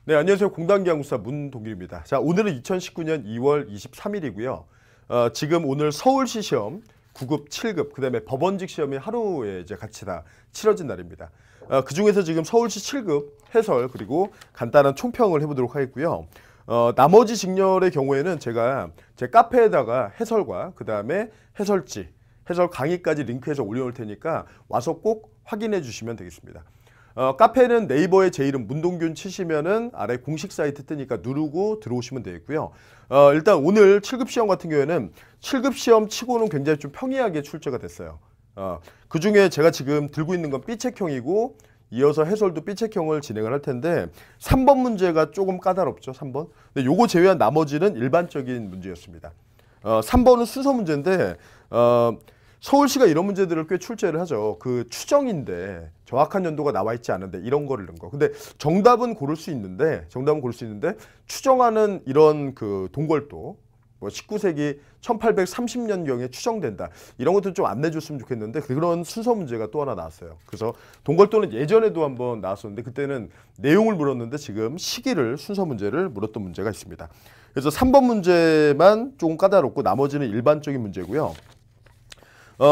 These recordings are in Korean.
네, 안녕하세요. 공단기항공사 문동길입니다. 자, 오늘은 2019년 2월 23일이고요. 지금 오늘 서울시 시험 9급, 7급, 그다음에 법원직 시험이 하루에 이제 같이 다 치러진 날입니다. 그 중에서 지금 서울시 7급 해설 그리고 간단한 총평을 해보도록 하겠고요. 나머지 직렬의 경우에는 제가 제 카페에다가 해설과 그다음에 해설지, 해설 강의까지 링크해서 올려놓을 테니까 와서 꼭 확인해 주시면 되겠습니다. 카페는 네이버에 제 이름 문동균 치시면은 아래 공식 사이트 뜨니까 누르고 들어오시면 되겠고요. 일단 오늘 7급 시험 같은 경우에는 7급 시험 치고는 굉장히 좀 평이하게 출제가 됐어요. 그 중에 제가 지금 들고 있는 건 B책형이고 이어서 해설도 B책형을 진행을 할 텐데 3번 문제가 조금 까다롭죠. 3번. 근데 요거 제외한 나머지는 일반적인 문제였습니다. 3번은 순서 문제인데 서울시가 이런 문제들을 꽤 출제를 하죠. 그 추정인데 정확한 연도가 나와 있지 않은데 이런 거를 넣은 거. 근데 정답은 고를 수 있는데 추정하는 이런 그 동궐도 뭐 19세기 1830년경에 추정된다. 이런 것들 좀 안내 줬으면 좋겠는데 그런 순서 문제가 또 하나 나왔어요. 그래서 동궐도는 예전에도 한번 나왔었는데 그때는 내용을 물었는데 지금 시기를 순서 문제를 물었던 문제가 있습니다. 그래서 3번 문제만 조금 까다롭고 나머지는 일반적인 문제고요.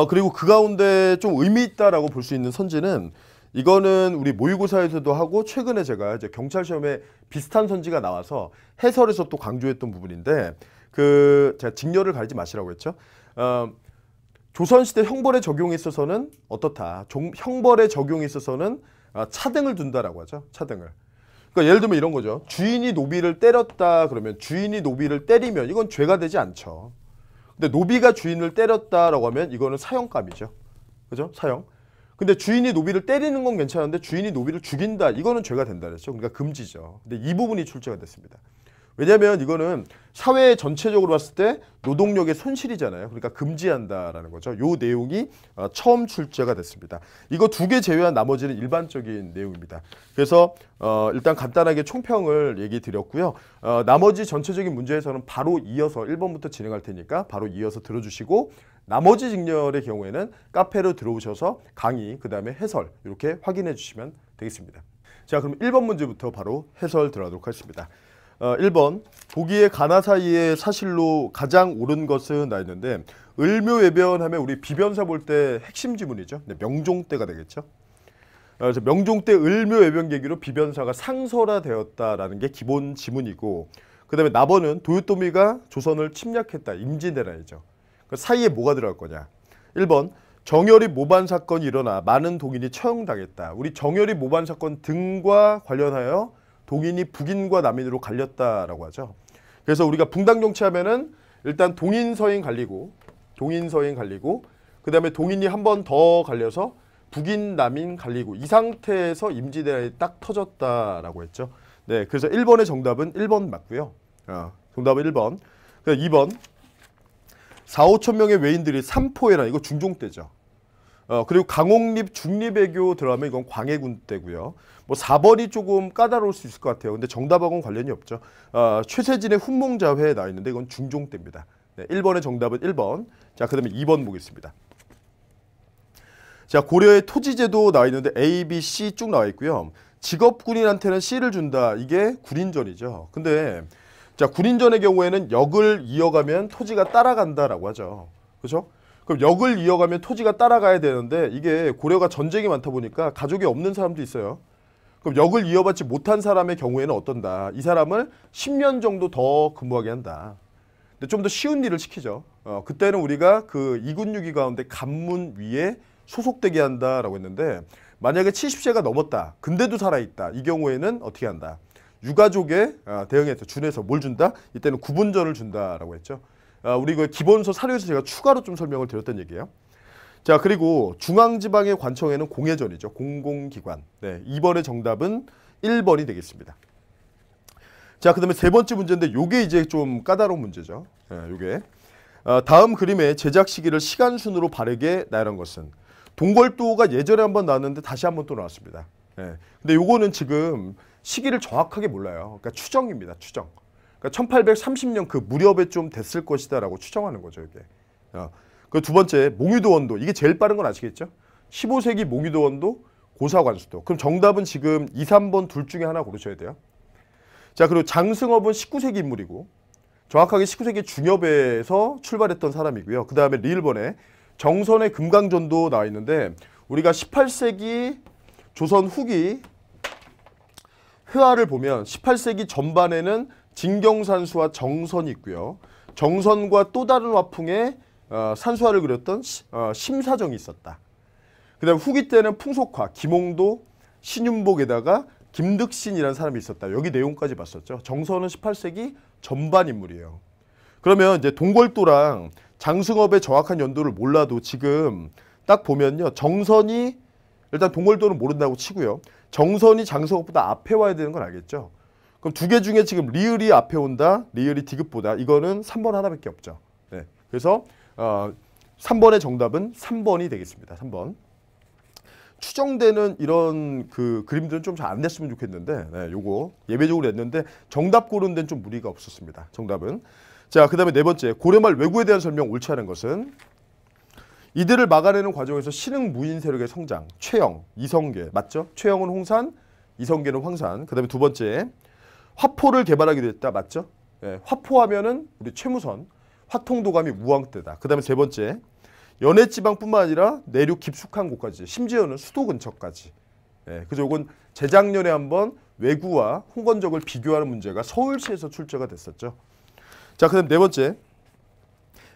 그리고 그 가운데 좀 의미 있다라고 볼 수 있는 선지는 이거는 우리 모의고사에서도 하고 최근에 제가 이제 경찰 시험에 비슷한 선지가 나와서 해설에서 또 강조했던 부분인데 제가 직렬을 가리지 마시라고 했죠. 조선시대 형벌의 적용에 있어서는 어떻다. 형벌의 적용에 있어서는 차등을 둔다라고 하죠. 차등을. 그러니까 예를 들면 이런 거죠. 주인이 노비를 때렸다 그러면 주인이 노비를 때리면 이건 죄가 되지 않죠. 근데 노비가 주인을 때렸다라고 하면 이거는 사형감이죠. 그죠? 사형. 근데 주인이 노비를 때리는 건 괜찮은데 주인이 노비를 죽인다. 이거는 죄가 된다 그랬죠. 그러니까 금지죠. 근데 이 부분이 출제가 됐습니다. 왜냐하면 이거는 사회 전체적으로 봤을 때 노동력의 손실이잖아요. 그러니까 금지한다라는 거죠. 요 내용이 처음 출제가 됐습니다. 이거 두 개 제외한 나머지는 일반적인 내용입니다. 그래서 일단 간단하게 총평을 얘기 드렸고요. 나머지 전체적인 문제에서는 바로 이어서 1번부터 진행할 테니까 바로 이어서 들어주시고 나머지 직렬의 경우에는 카페로 들어오셔서 강의, 그 다음에 해설 이렇게 확인해 주시면 되겠습니다. 자, 그럼 1번 문제부터 바로 해설 들어가도록 하겠습니다. 1번 보기에 가나 사이의 사실로 가장 옳은 것은 나있는데 을묘외변하면 우리 비변사 볼 때 핵심 지문이죠. 네, 명종 때가 되겠죠. 그래서 명종 때 을묘외변 계기로 비변사가 상설화되었다라는 게 기본 지문이고 그 다음에 나번은 도요토미가 조선을 침략했다. 임진왜란이죠. 그 사이에 뭐가 들어갈 거냐. 1번 정열이 모반 사건이 일어나 많은 동인이 처형당했다. 우리 정열이 모반 사건 등과 관련하여 동인이 북인과 남인으로 갈렸다라고 하죠. 그래서 우리가 붕당정치 하면은 일단 동인 서인 갈리고 그 다음에 동인이 한 번 더 갈려서 북인 남인 갈리고 이 상태에서 임진왜란이 딱 터졌다라고 했죠. 네, 그래서 1번의 정답은 1번 맞고요. 정답은 1번. 2번 4, 5천 명의 외인들이 삼포해라. 이거 중종 때죠. 그리고 강옥립 중립외교 들어가면 이건 광해군 때고요. 뭐 4번이 조금 까다로울 수 있을 것 같아요. 근데 정답하고는 관련이 없죠. 최세진의 훈몽자회에 나와 있는데 이건 중종 때입니다. 네, 1번의 정답은 1번. 자, 그 다음에 2번 보겠습니다. 자, 고려의 토지제도 나와 있는데 A, B, C 쭉 나와 있고요. 직업군인한테는 C를 준다. 이게 군인전이죠. 근데 자, 군인전의 경우에는 역을 이어가면 토지가 따라간다라고 하죠. 그렇죠? 그럼 역을 이어가면 토지가 따라가야 되는데 이게 고려가 전쟁이 많다 보니까 가족이 없는 사람도 있어요. 그럼 역을 이어받지 못한 사람의 경우에는 어떤다. 이 사람을 10년 정도 더 근무하게 한다. 근데 좀 더 쉬운 일을 시키죠. 그때는 우리가 그 이군유기 가운데 간문 위에 소속되게 한다라고 했는데 만약에 70세가 넘었다. 근데도 살아있다. 이 경우에는 어떻게 한다. 유가족에 대응해서 준해서 뭘 준다? 이때는 구분전을 준다라고 했죠. 우리 그 기본서 사료에서 제가 추가로 좀 설명을 드렸던 얘기예요. 자, 그리고 중앙지방의 관청에는 공회전이죠. 공공기관. 네, 2번의 정답은 1번이 되겠습니다. 자, 그 다음에 세 번째 문제인데 요게 이제 좀 까다로운 문제죠. 네, 요게. 다음 그림의 제작 시기를 시간순으로 바르게 나열한 것은 동궐도가 예전에 한번 나왔는데 다시 한번 또 나왔습니다. 네, 근데 요거는 지금 시기를 정확하게 몰라요. 그러니까 추정입니다. 추정. 그러니까 1830년 그 무렵에 좀 됐을 것이다라고 추정하는 거죠, 이게. 그 두 번째, 몽유도 원도. 이게 제일 빠른 건 아시겠죠? 15세기 몽유도 원도, 고사관수도. 그럼 정답은 지금 2, 3번 둘 중에 하나 고르셔야 돼요. 자, 그리고 장승업은 19세기 인물이고 정확하게 19세기 중엽에서 출발했던 사람이고요. 그 다음에 리을번에 정선의 금강전도 나와 있는데 우리가 18세기 조선 후기 회화를 보면 18세기 전반에는 진경산수와 정선이 있고요. 정선과 또 다른 화풍의 산수화를 그렸던 심사정이 있었다. 그 다음에 후기 때는 풍속화, 김홍도, 신윤복에다가 김득신이라는 사람이 있었다. 여기 내용까지 봤었죠. 정선은 18세기 전반 인물이에요. 그러면 이제 동궐도랑 장승업의 정확한 연도를 몰라도 지금 딱 보면요. 정선이 일단 동궐도는 모른다고 치고요. 정선이 장승업보다 앞에 와야 되는 건 알겠죠. 그럼 두 개 중에 지금 리을이 앞에 온다. 리을이 디귿보다. 이거는 3번 하나밖에 없죠. 네. 그래서 3번의 정답은 3번이 되겠습니다. 3번. 추정되는 이런 그 그림들은 좀 잘 안 냈으면 좋겠는데 네, 요거 예외적으로 냈는데 정답 고른 데는 좀 무리가 없었습니다. 정답은. 자, 그 다음에 네 번째. 고려말 왜구에 대한 설명 옳지 않은 것은 이들을 막아내는 과정에서 신흥 무인 세력의 성장. 최영, 이성계 맞죠? 최영은 홍산, 이성계는 황산. 그 다음에 두 번째. 화포를 개발하게 됐다. 맞죠? 네, 화포하면은 우리 최무선, 화통도감이 우왕 때다. 그 다음에 세 번째. 연해지방뿐만 아니라 내륙 깊숙한 곳까지, 심지어는 수도 근처까지. 예, 그래서 이건 재작년에 한번 왜구와 홍건적을 비교하는 문제가 서울시에서 출제가 됐었죠. 자, 그다음 네 번째.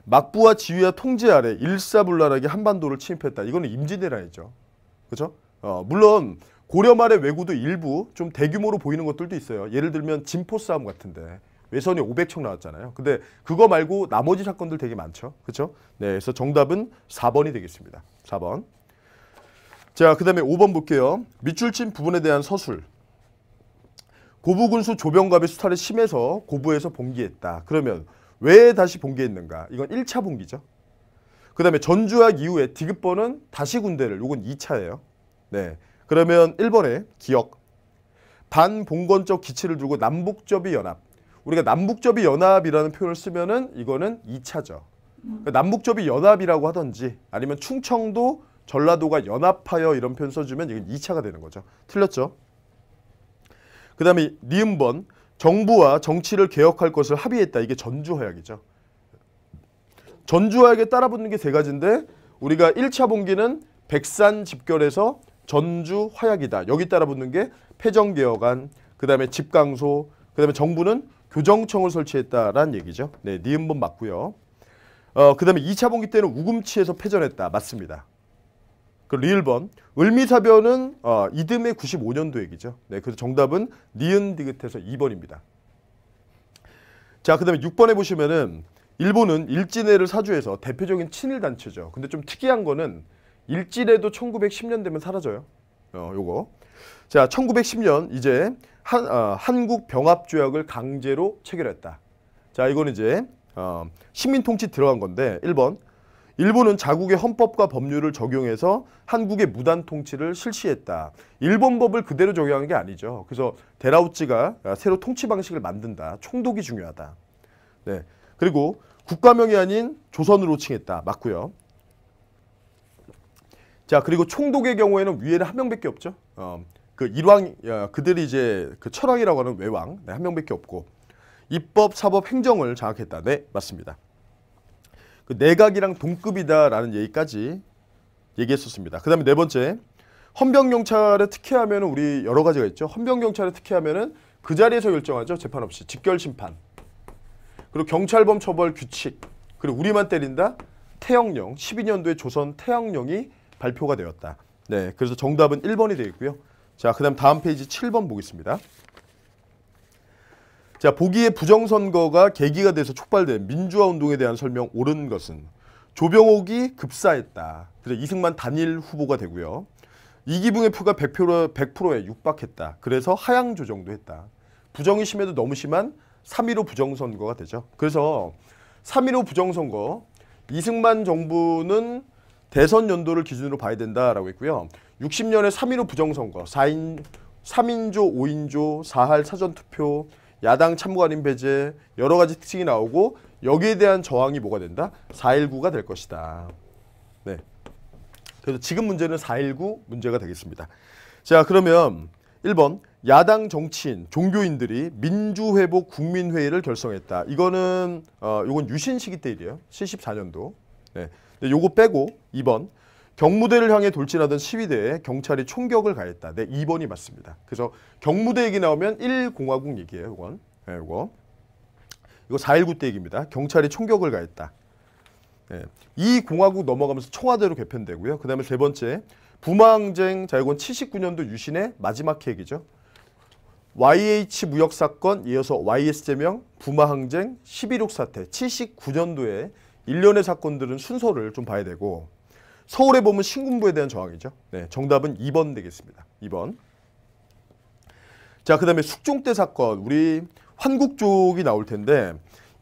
막부와 지휘와 통제 아래 일사불란하게 한반도를 침입했다. 이거는 임진왜란이죠. 그렇죠? 물론 고려 말의 왜구도 일부 좀 대규모로 보이는 것들도 있어요. 예를 들면 진포 싸움 같은데. 외선이 500척 나왔잖아요. 근데 그거 말고 나머지 사건들 되게 많죠. 그렇죠? 네, 그래서 정답은 4번이 되겠습니다. 4번. 자, 그다음에 5번 볼게요. 밑줄친 부분에 대한 서술. 고부군수 조병갑의 수탈이 심해서 고부에서 봉기했다. 그러면 왜 다시 봉기했는가? 이건 1차 봉기죠. 그다음에 전주학 이후에 디귿번은 다시 군대를, 이건 2차예요. 네. 그러면 1번에 기억. 반봉건적 기치를 두고 남북접의 연합. 우리가 남북접의 연합이라는 표현을 쓰면은 이거는 2차죠. 남북접의 연합이라고 하든지 아니면 충청도, 전라도가 연합하여 이런 표현 써주면 이건 2차가 되는 거죠. 틀렸죠? 그 다음에 니은번. 정부와 정치를 개혁할 것을 합의했다. 이게 전주화약이죠. 전주화약에 따라붙는 게 세 가지인데 우리가 1차 봉기는 백산 집결에서 전주화약이다. 여기 따라붙는 게 패정개혁안, 그 다음에 집강소, 그 다음에 정부는 교정청을 설치했다라는 얘기죠. 네, 니은번 맞고요. 그 다음에 2차 봉기 때는 우금치에서 패전했다. 맞습니다. 그 리을번. 을미사변은 이듬해 95년도 얘기죠. 네, 그래서 정답은 니은 디귿에서 2번입니다. 자, 그 다음에 6번에 보시면은 일본은 일진회를 사주해서 대표적인 친일단체죠. 근데 좀 특이한 거는 일진회도 1910년 되면 사라져요. 요거. 자, 1910년 이제 한국병합조약을 강제로 체결했다. 자, 이건 이제 식민통치 들어간 건데 1번. 일본은 자국의 헌법과 법률을 적용해서 한국의 무단 통치를 실시했다. 일본 법을 그대로 적용한 게 아니죠. 그래서 데라우찌가 새로 통치 방식을 만든다. 총독이 중요하다. 네. 그리고 국가명이 아닌 조선으로 칭했다. 맞고요. 자, 그리고 총독의 경우에는 위에는 한 명밖에 없죠. 그 일왕, 그들이 이제 그 철왕이라고 하는 외왕, 네, 한 명밖에 없고 입법, 사법, 행정을 장악했다. 네, 맞습니다. 그 내각이랑 동급이다라는 얘기까지 얘기했었습니다. 그 다음에 네 번째, 헌병경찰에 특혜하면 우리 여러 가지가 있죠. 헌병경찰에 특혜하면은 그 자리에서 결정하죠. 재판 없이 직결심판. 그리고 경찰범 처벌 규칙. 그리고 우리만 때린다. 태형령. 12년도에 조선 태형령이 발표가 되었다. 네, 그래서 정답은 1번이 되겠고요. 자, 그다음 다음 페이지 7번 보겠습니다. 자, 보기에 부정선거가 계기가 돼서 촉발된 민주화 운동에 대한 설명 옳은 것은 조병옥이 급사했다. 그래서 이승만 단일 후보가 되고요. 이기붕의 표가 100%에 육박했다. 그래서 하향 조정도 했다. 부정이 심해도 너무 심한 3.15 부정선거가 되죠. 그래서 3.15 부정선거, 이승만 정부는 대선 연도를 기준으로 봐야 된다라고 했고요. 60년에 3.15 부정선거, 3인조, 5인조, 4할 사전투표, 야당 참관인 배제, 여러 가지 특징이 나오고 여기에 대한 저항이 뭐가 된다? 4.19가 될 것이다. 네. 그래서 지금 문제는 4.19 문제가 되겠습니다. 자, 그러면 1번. 야당 정치인, 종교인들이 민주회복 국민회의를 결성했다. 이거는 요건 유신 시기 때 일이에요. 74년도. 네. 요거 빼고 2번. 경무대를 향해 돌진하던 시위대에 경찰이 총격을 가했다. 네, 2번이 맞습니다. 그래서 경무대 얘기 나오면 1공화국 얘기예요. 이건. 네, 이거 4.19 때 얘기입니다. 경찰이 총격을 가했다. 네. 이 공화국 넘어가면서 청와대로 개편되고요. 그 다음에 세 번째, 부마항쟁. 자, 이건 79년도 유신의 마지막 계기죠. YH 무역 사건, 이어서 YS 제명, 부마항쟁, 11.6 사태, 79년도에 일련의 사건들은 순서를 좀 봐야 되고, 서울에 보면 신군부에 대한 저항이죠. 네, 정답은 2번 되겠습니다. 2번. 자, 그 다음에 숙종대 사건, 우리 환국 쪽이 나올 텐데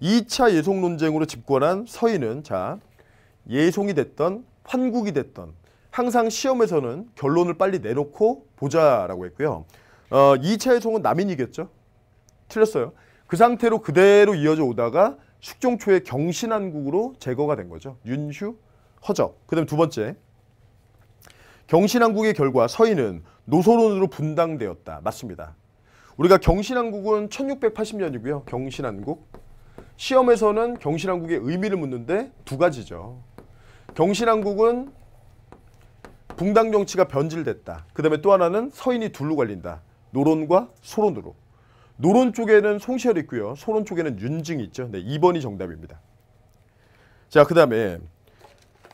2차 예송 논쟁으로 집권한 서인은 자, 예송이 됐던 환국이 됐던 항상 시험에서는 결론을 빨리 내놓고 보자라고 했고요. 2차 예송은 남인이 이겼죠. 틀렸어요. 그 상태로 그대로 이어져 오다가 숙종 초에 경신한국으로 제거가 된 거죠. 윤휴, 허적. 그 다음에 두 번째, 경신한국의 결과 서인은 노소론으로 분당되었다. 맞습니다. 우리가 경신한국은 1680년이고요. 경신한국. 시험에서는 경신한국의 의미를 묻는데 두 가지죠. 경신한국은 붕당 정치가 변질됐다. 그 다음에 또 하나는 서인이 둘로 갈린다. 노론과 소론으로. 노론 쪽에는 송시열이 있고요. 소론 쪽에는 윤증이 있죠. 네, 2번이 정답입니다. 자, 그 다음에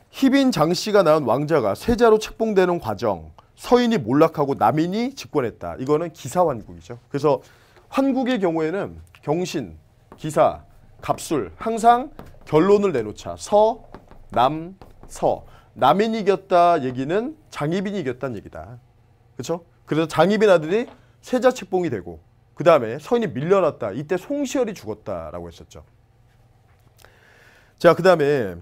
희빈 장씨가 낳은 왕자가 세자로 책봉되는 과정, 서인이 몰락하고 남인이 집권했다. 이거는 기사환국이죠. 그래서 환국의 경우에는 경신, 기사, 갑술 항상 결론을 내놓자. 서, 남, 서. 남인이 이겼다 얘기는 장희빈이 이겼다는 얘기다. 그렇죠? 그래서 장희빈 아들이 세자 책봉이 되고 그 다음에 서인이 밀려났다. 이때 송시열이 죽었다라고 했었죠. 자, 그 다음에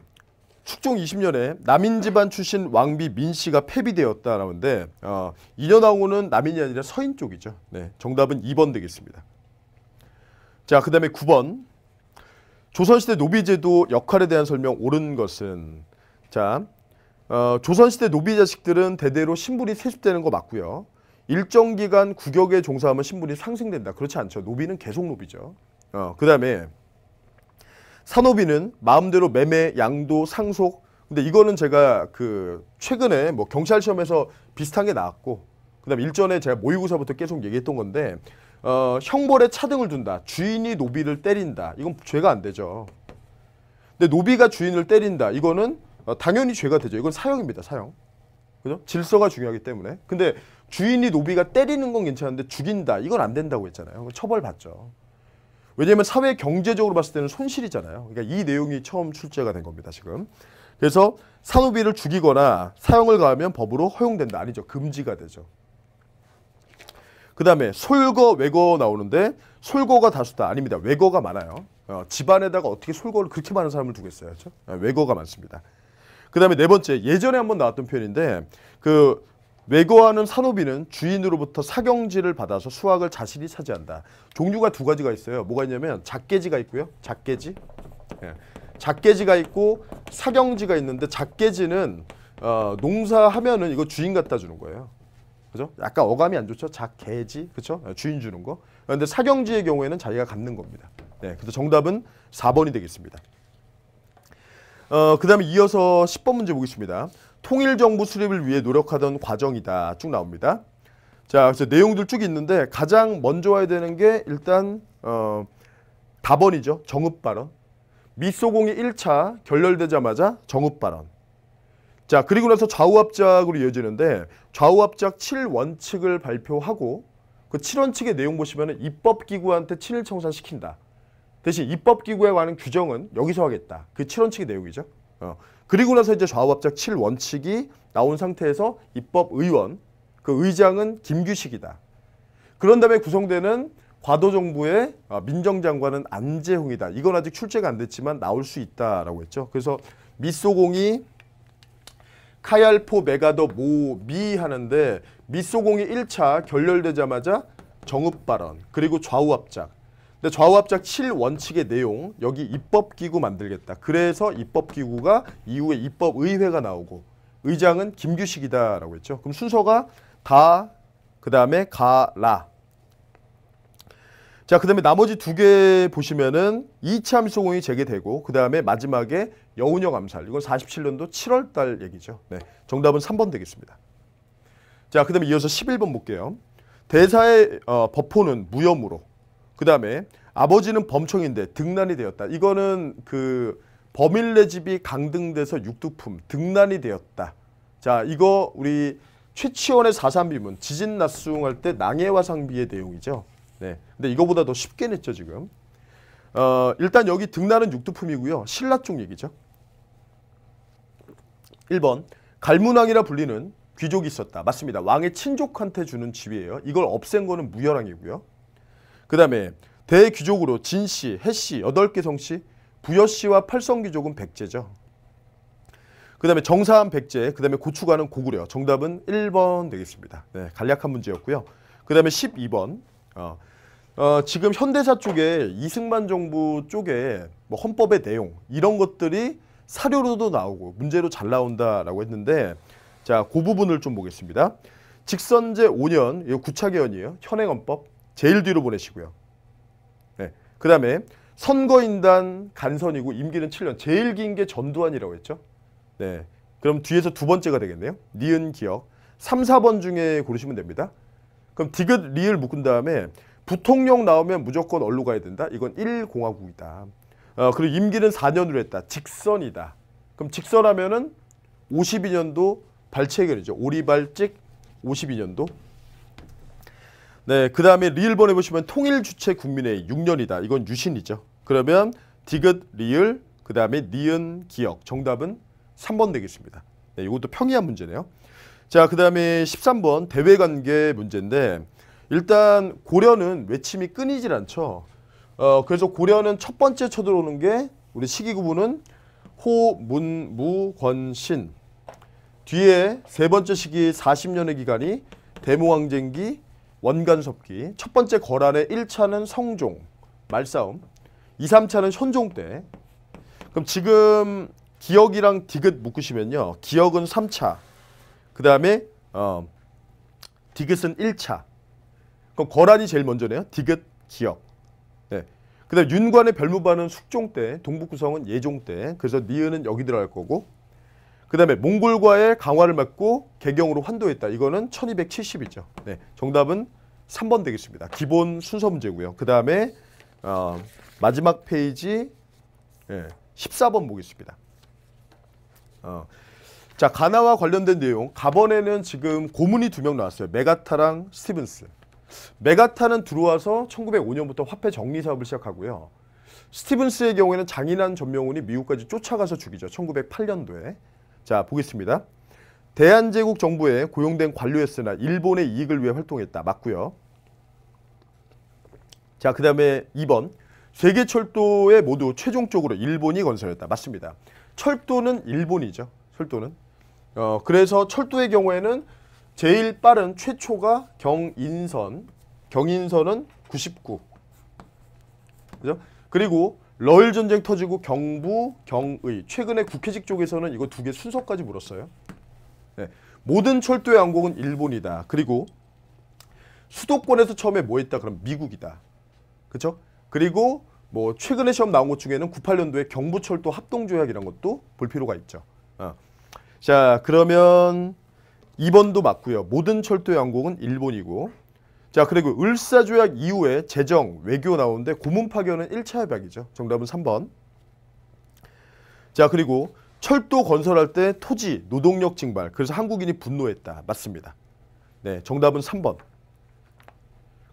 축종 20년에 남인 집안 출신 왕비 민씨가 폐비되었다라는데 이년왕후는 남인이 아니라 서인 쪽이죠. 네, 정답은 2번 되겠습니다. 자, 그 다음에 9번. 조선시대 노비제도 역할에 대한 설명 옳은 것은 자, 조선시대 노비 자식들은 대대로 신분이 세습되는 거 맞고요. 일정 기간 국역에 종사하면 신분이 상승된다. 그렇지 않죠. 노비는 계속 노비죠. 그 다음에 산노비는 마음대로 매매, 양도, 상속. 근데 이거는 제가 그 최근에 뭐 경찰 시험에서 비슷한 게 나왔고, 그다음에 일전에 제가 모의고사부터 계속 얘기했던 건데 형벌에 차등을 둔다. 주인이 노비를 때린다. 이건 죄가 안 되죠. 근데 노비가 주인을 때린다. 이거는 당연히 죄가 되죠. 이건 사형입니다. 사형. 그죠? 질서가 중요하기 때문에. 근데 주인이 노비가 때리는 건 괜찮은데 죽인다. 이건 안 된다고 했잖아요. 처벌받죠. 왜냐하면 사회 경제적으로 봤을 때는 손실이잖아요. 그러니까 이 내용이 처음 출제가 된 겁니다. 지금. 그래서 산노비를 죽이거나 사형을 가하면 법으로 허용된다. 아니죠. 금지가 되죠. 그 다음에 솔거, 외거 나오는데 솔거가 다수다. 아닙니다. 외거가 많아요. 집안에다가 어떻게 솔거를 그렇게 많은 사람을 두겠어요. 그렇죠? 외거가 많습니다. 그 다음에 네 번째, 예전에 한번 나왔던 표현인데 그 외거하는 산노비는 주인으로부터 사경지를 받아서 수확을 자신이 차지한다. 종류가 두 가지가 있어요. 뭐가 있냐면 작계지가 있고요. 작계지. 예. 작계지가 있고 사경지가 있는데 작계지는 농사하면은 이거 주인 갖다 주는 거예요. 그죠? 약간 어감이 안 좋죠? 작계지. 그렇죠? 주인 주는 거. 그런데 사경지의 경우에는 자기가 갖는 겁니다. 네, 그래서 정답은 4번이 되겠습니다. 그 다음에 이어서 10번 문제 보겠습니다. 통일정부 수립을 위해 노력하던 과정이다. 쭉 나옵니다. 자, 그래서 내용들 쭉 있는데 가장 먼저 와야 되는 게 일단 답번이죠. 정읍발언. 미소공이 1차 결렬되자마자 정읍발언. 자, 그리고 나서 좌우합작으로 이어지는데 좌우합작 7원칙을 발표하고 그 7원칙의 내용 보시면 입법기구한테 친일 청산시킨다. 대신 입법기구에 관한 규정은 여기서 하겠다. 그 7원칙의 내용이죠. 그리고 나서 이제 좌우합작 7원칙이 나온 상태에서 입법의원, 그 의장은 김규식이다. 그런 다음에 구성되는 과도정부의 민정장관은 안재홍이다. 이건 아직 출제가 안 됐지만 나올 수 있다라고 했죠. 그래서 미소공이 카얄포 메가더 모미 하는데 미소공이 1차 결렬되자마자 정읍발언 그리고 좌우합작. 근데 좌우합작 7원칙의 내용 여기 입법기구 만들겠다. 그래서 입법기구가 이후에 입법의회가 나오고 의장은 김규식이다라고 했죠. 그럼 순서가 다, 그 다음에 가, 라 자, 그다음에 나머지 두 개 보시면은 이참 소공이 재개되고 그다음에 마지막에 여운형 암살. 이건 47년도 7월 달 얘기죠. 네. 정답은 3번 되겠습니다. 자, 그다음에 이어서 11번 볼게요. 대사의 법호는 무혐으로. 그다음에 아버지는 범청인데 등난이 되었다. 이거는 그 범일네 집이 강등돼서 육두품 등난이 되었다. 자, 이거 우리 최치원의 4.3비문 지진 낮숭할 때 낭해화상비의 내용이죠. 네. 근데 이거보다 더 쉽게 냈죠, 지금. 일단 여기 등난은 육두품이고요. 신라 쪽 얘기죠. 1번. 갈문왕이라 불리는 귀족이 있었다. 맞습니다. 왕의 친족한테 주는 지위예요. 이걸 없앤 거는 무열왕이고요. 그다음에 대귀족으로 진씨, 해씨, 8개 성씨, 부여씨와 팔성귀족은 백제죠. 그다음에 정사한 백제, 그다음에 고추가는 고구려. 정답은 1번 되겠습니다. 네, 간략한 문제였고요. 그다음에 12번. 지금 현대사 쪽에 이승만 정부 쪽에 뭐 헌법의 내용 이런 것들이 사료로도 나오고 문제로 잘 나온다라고 했는데 자, 그 부분을 좀 보겠습니다. 직선제 5년, 이거 구차개헌이에요. 현행헌법 제일 뒤로 보내시고요. 네, 그다음에 선거인단 간선이고 임기는 7년. 제일 긴 게 전두환이라고 했죠. 네, 그럼 뒤에서 두 번째가 되겠네요. 니은 기억 3, 4번 중에 고르시면 됩니다. 그럼 디귿 리을 묶은 다음에 부통령 나오면 무조건 어디로 가야 된다? 이건 1공화국이다. 그리고 임기는 4년으로 했다. 직선이다. 그럼 직선하면은 52년도 발췌결이죠. 오리발직 52년도. 네, 그 다음에 리을번 해보시면 통일주체 국민회의 6년이다. 이건 유신이죠. 그러면 디귿 리을, 그 다음에 니은 기억. 정답은 3번 되겠습니다. 네, 이것도 평이한 문제네요. 자, 그 다음에 13번 대외관계 문제인데 일단 고려는 외침이 끊이질 않죠. 그래서 고려는 첫 번째 쳐들어오는 게 우리 시기구분은 호, 문, 무, 권, 신. 뒤에 세 번째 시기 40년의 기간이 대모항쟁기, 원간섭기. 첫 번째 거란의 1차는 성종, 말싸움. 2, 3차는 현종 때. 그럼 지금 기억이랑 디귿 묶으시면요. 기억은 3차. 그 다음에 디귿은 1차. 그럼 거란이 제일 먼저네요. 디귿, 기억. 네. 그 다음에 윤관의 별무반은 숙종 때, 동북구성은 예종 때. 그래서 니은은 여기 들어갈 거고. 그 다음에 몽골과의 강화를 막고 개경으로 환도했다. 이거는 1270이죠. 네. 정답은 3번 되겠습니다. 기본 순서 문제고요. 그 다음에 마지막 페이지 14번 보겠습니다. 자, 가나와 관련된 내용. 가번에는 지금 고문이 2명 나왔어요. 메가타랑 스티븐스. 메가타는 들어와서 1905년부터 화폐 정리 사업을 시작하고요. 스티븐스의 경우에는 장인한 전명훈이 미국까지 쫓아가서 죽이죠. 1908년도에. 자, 보겠습니다. 대한제국 정부에 고용된 관료였으나 일본의 이익을 위해 활동했다. 맞고요. 자, 그 다음에 2번. 세계철도에 모두 최종적으로 일본이 건설했다. 맞습니다. 철도는 일본이죠. 철도는. 그래서 철도의 경우에는 제일 빠른 최초가 경인선. 경인선은 99. 그죠? 그리고 러일 전쟁 터지고 경부, 경의. 최근에 국회직 쪽에서는 이거 두 개 순서까지 물었어요. 네. 모든 철도의 왕국은 일본이다. 그리고 수도권에서 처음에 뭐 했다? 그럼 미국이다. 그렇죠? 그리고 뭐 최근에 시험 나온 것 중에는 98년도에 경부철도 합동조약 이런 것도 볼 필요가 있죠. 자, 그러면 2번도 맞고요. 모든 철도의 왕국은 일본이고. 자, 그리고 을사조약 이후에 재정, 외교 나오는데 고문 파견은 1차 협약이죠. 정답은 3번. 자, 그리고 철도 건설할 때 토지, 노동력 징발. 그래서 한국인이 분노했다. 맞습니다. 네, 정답은 3번.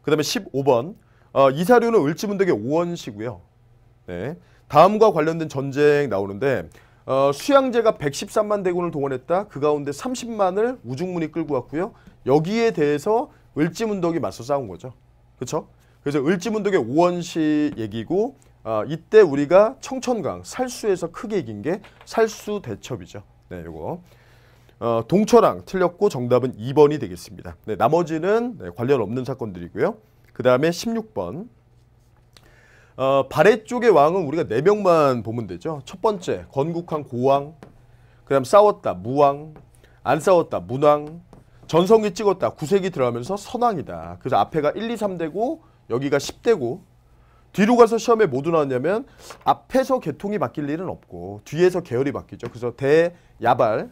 그 다음에 15번. 이 사료는 을지문덕의 오원시고요. 네, 다음과 관련된 전쟁 나오는데 수양제가 113만 대군을 동원했다. 그 가운데 30만을 우중문이 끌고 왔고요. 여기에 대해서 을지문덕이 맞서 싸운 거죠. 그렇죠? 그래서 을지문덕의 오원시 얘기고 이때 우리가 청천강, 살수에서 크게 이긴 게 살수대첩이죠. 네, 요거. 동철항 틀렸고 정답은 2번이 되겠습니다. 네, 나머지는 관련 없는 사건들이고요. 그 다음에 16번. 발해 쪽의 왕은 우리가 4명만 보면 되죠. 첫 번째, 건국한 고왕. 그 다음 싸웠다, 무왕. 안 싸웠다, 문왕. 전성기 찍었다, 구색이 들어가면서 선왕이다. 그래서 앞에가 1, 2, 3대고 여기가 10대고 뒤로 가서 시험에 뭐 나왔냐면 앞에서 계통이 바뀔 일은 없고 뒤에서 계열이 바뀌죠. 그래서 대야발,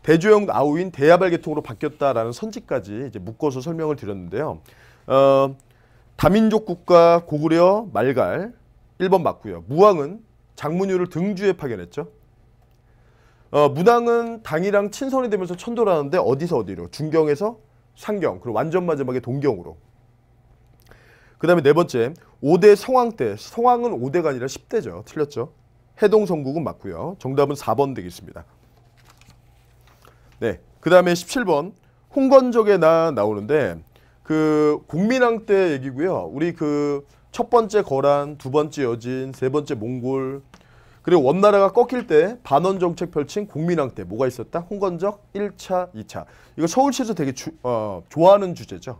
대조형 아우인 대야발 계통으로 바뀌었다라는 선지까지 이제 묶어서 설명을 드렸는데요. 다민족 국가 고구려 말갈 1번 맞고요. 무왕은 장문유를 등주에 파견했죠. 문왕은 당이랑 친선이 되면서 천도를 하는데 어디서 어디로? 중경에서 상경, 그리고 완전 마지막에 동경으로. 그 다음에 네 번째, 5대 성왕 때, 성왕은 5대가 아니라 10대죠. 틀렸죠. 해동성국은 맞고요. 정답은 4번 되겠습니다. 네, 그 다음에 17번, 홍건적에 나오는데 그 공민왕 때 얘기고요. 우리 그 첫 번째 거란, 두 번째 여진, 세 번째 몽골, 그리고 원나라가 꺾일 때 반원 정책 펼친 공민왕 때 뭐가 있었다? 홍건적 1차, 2차. 이거 서울시에서 되게 좋아하는 주제죠.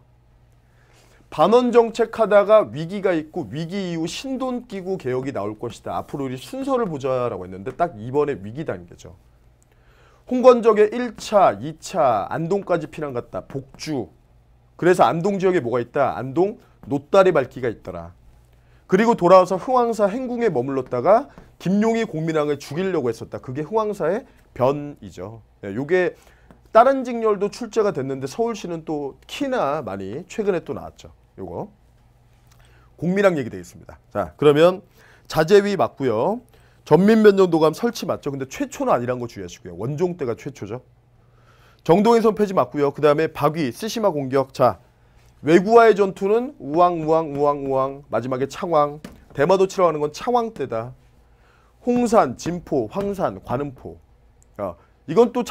반원 정책 하다가 위기가 있고 위기 이후 신돈 끼고 개혁이 나올 것이다. 앞으로 우리 순서를 보자라고 했는데 딱 이번에 위기 단계죠. 홍건적의 1차, 2차, 안동까지 피난 갔다. 복주. 그래서 안동 지역에 뭐가 있다? 안동 노다리 밝기가 있더라. 그리고 돌아와서 흥왕사 행궁에 머물렀다가 김용희 공민왕을 죽이려고 했었다. 그게 흥왕사의 변이죠. 이게 다른 직렬도 출제가 됐는데 서울시는 또 키나 많이 최근에 또 나왔죠. 요거 공민왕 얘기 되겠습니다. 자, 그러면 자재위 맞고요. 전민변정도감 설치 맞죠. 근데 최초는 아니란 거 주의하시고요. 원종 때가 최초죠. 정동인선 폐지 맞고요. 그 다음에 박위 쓰시마 공격. 자, 외구와의 전투는 우왕 마지막에 창왕. 대마도 치러가는 건 창왕 때다. 홍산, 진포, 황산, 관음포. 이건 또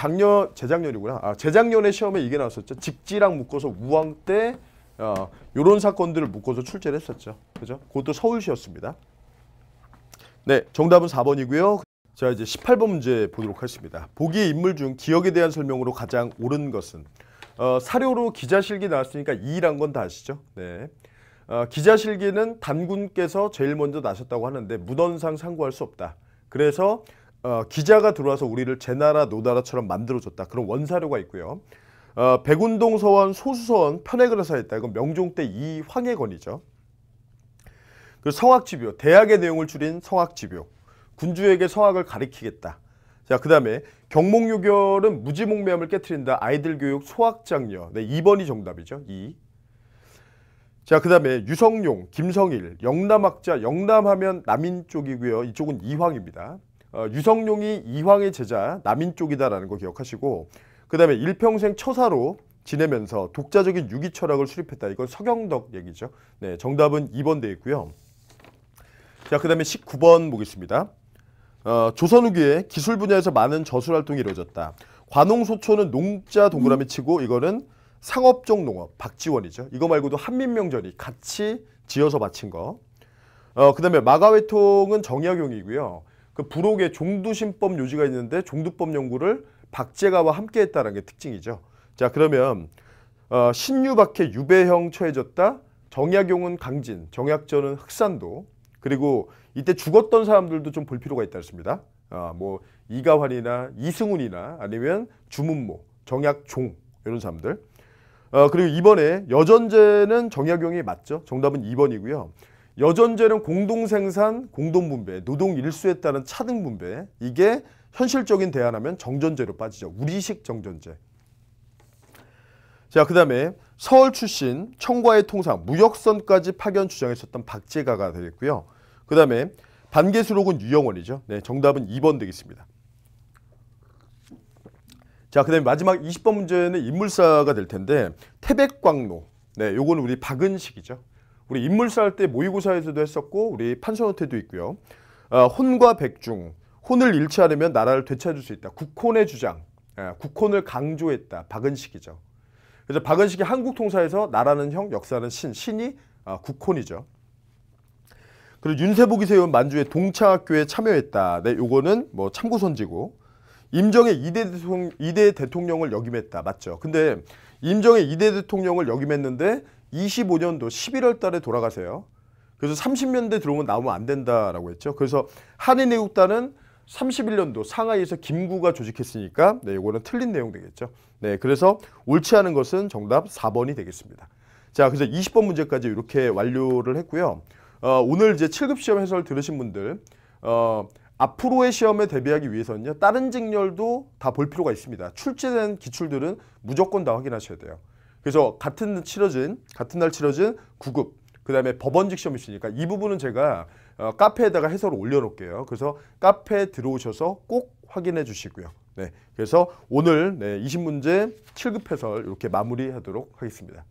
재작년이구나. 재작년에 시험에 이게 나왔었죠. 직지랑 묶어서 우왕 때 요런 사건들을 묶어서 출제를 했었죠. 그죠? 그것도 서울시였습니다. 네, 정답은 4번이고요. 자, 이제 18번 문제 보도록 하겠습니다. 보기의 인물 중 기억에 대한 설명으로 가장 옳은 것은 사료로 기자실기 나왔으니까 2란 건 다 아시죠? 네. 기자실기는 단군께서 제일 먼저 나셨다고 하는데 문헌상 상고할 수 없다. 그래서 기자가 들어와서 우리를 제나라 노나라처럼 만들어줬다. 그런 원사료가 있고요. 백운동 서원, 소수서원 편액을 하사했다. 이건 명종 때 이황해건이죠. 그 성학지묘, 대학의 내용을 줄인 성학지묘. 군주에게 성학을 가리키겠다. 자, 그 다음에 경목요결은 무지몽매함을 깨트린다. 아이들 교육 소학장려. 네, 2번이 정답이죠. 2. 자, 그 다음에 유성룡, 김성일, 영남학자. 영남하면 남인 쪽이고요. 이쪽은 이황입니다. 유성룡이 이황의 제자, 남인 쪽이다라는 거 기억하시고, 그 다음에 일평생 처사로 지내면서 독자적인 유기 철학을 수립했다. 이건 서경덕 얘기죠. 네, 정답은 2번 되어 있고요. 자, 그 다음에 19번 보겠습니다. 조선 후기에 기술 분야에서 많은 저술 활동이 이루어졌다. 관홍소초는 농자 동그라미 치고 이거는 상업적 농업, 박지원이죠. 이거 말고도 한민명전이 같이 지어서 바친 거. 그 다음에 마가회통은 정약용이고요. 그 부록에 종두신법 요지가 있는데 종두법 연구를 박제가와 함께 했다는 게 특징이죠. 자, 그러면 신유박해 유배형 처해졌다. 정약용은 강진, 정약전은 흑산도. 그리고 이때 죽었던 사람들도 좀 볼 필요가 있다 했습니다. 뭐 이가환이나 이승훈이나 아니면 주문모, 정약종 이런 사람들. 그리고 이번에 여전제는 정약용이 맞죠. 정답은 2번이고요. 여전제는 공동생산, 공동분배, 노동 일수에 따른 차등분배. 이게 현실적인 대안하면 정전제로 빠지죠. 우리식 정전제. 자, 그 다음에 서울 출신 청과의 통상, 무역선까지 파견 주장했었던 박제가가 되겠고요. 그 다음에 반개수록은 유영원이죠. 네, 정답은 2번 되겠습니다. 자, 그 다음에 마지막 20번 문제는 인물사가 될 텐데 태백광로. 네, 요거는 우리 박은식이죠. 우리 인물사 할 때 모의고사에서도 했었고 우리 판서노 때도 있고요. 혼과 백중. 혼을 잃지 않으면 나라를 되찾을 수 있다. 국혼의 주장. 국혼을 강조했다. 박은식이죠. 그래서 박은식이 한국통사에서 나라는 형, 역사는 신. 신이 국혼이죠. 그리고 윤세복이 세운 만주의 동창학교에 참여했다. 네, 요거는 뭐 참고선지고. 임정의 2대 대통령을 역임했다. 맞죠? 근데 임정의 2대 대통령을 역임했는데 25년도 11월 달에 돌아가세요. 그래서 30년대 들어오면 나오면 안 된다라고 했죠. 그래서 한인애국단은 31년도 상하이에서 김구가 조직했으니까 네, 이거는 틀린 내용 되겠죠. 네, 그래서 옳지 않은 것은 정답 4번이 되겠습니다. 자, 그래서 20번 문제까지 이렇게 완료를 했고요. 오늘 이제 7급 시험 해설 들으신 분들 앞으로의 시험에 대비하기 위해서는요. 다른 직렬도 다 볼 필요가 있습니다. 출제된 기출들은 무조건 다 확인하셔야 돼요. 그래서 같은 날 치러진 9급 그다음에 법원직 시험이 있으니까 이 부분은 제가 카페에다가 해설을 올려놓을게요. 그래서 카페에 들어오셔서 꼭 확인해 주시고요. 네, 그래서 오늘 20문제 7급 해설 이렇게 마무리하도록 하겠습니다.